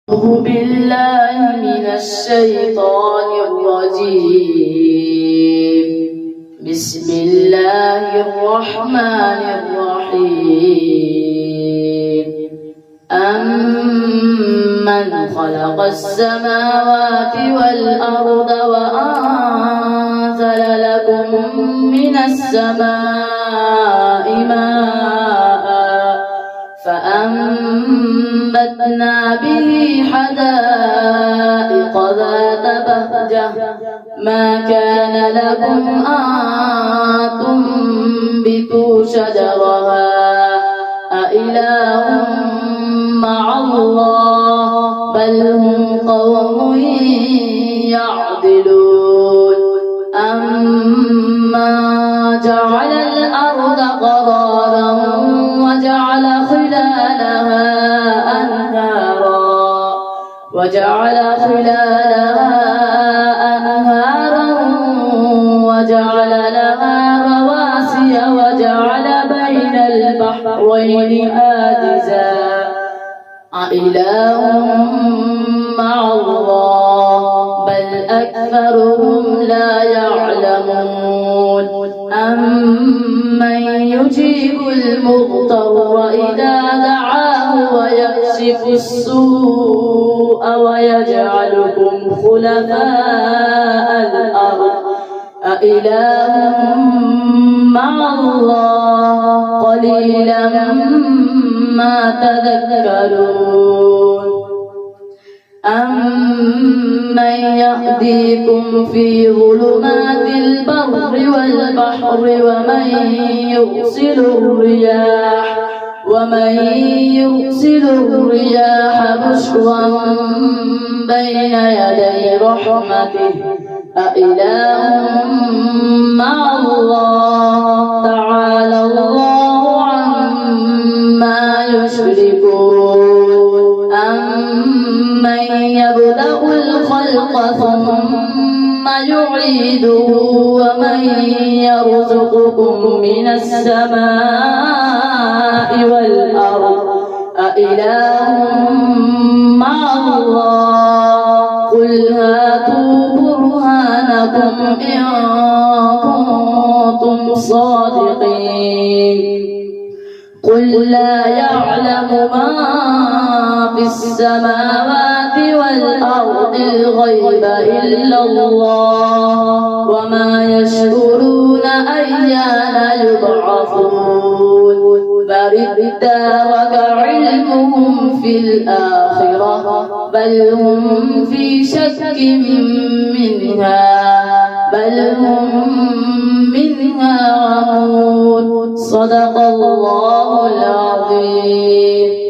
أعوذ بالله من الشيطان الرجيم. بسم الله الرحمن الرحيم. أمن خلق السماوات والأرض وأنزل لكم من السماء ماء فأنبتنا به حدائق ذات بهجة ما كان لكم أن تنبتوا شجرها أإله مع الله بل هم قوم يعدلون. أما جعل الأرض قرارا وجعل خلالها أنهارا وجعل لها رواسي وجعل بين البحرين حاجزا أإله مع الله بل أكثرهم لا يعلمون. أمن يجيب المضطر إذا دعاه ويكشف السوء ويجعلكم خلفاء الأرض أإله مع الله قليلا ما تذكرون. أمن يهديكم في ظلمات البر والبحر ومن يرسل الرياح بشرا بين يدي رحمته أإله مع الله تعالى الله عما يشركون. أمن يبدأ الخلق ثم يعيده ومن يرزقكم من السماء والأرض أإله مع الله قل هاتوا برهانكم إن كنتم صادقين. قل لا يعلم ما في السماوات والأرض الغيب إلا الله وما يشعرون أيان يبعثون بل ادارك علمهم في الآخرة بل هم في شك منها عمود. صدق الله العظيم.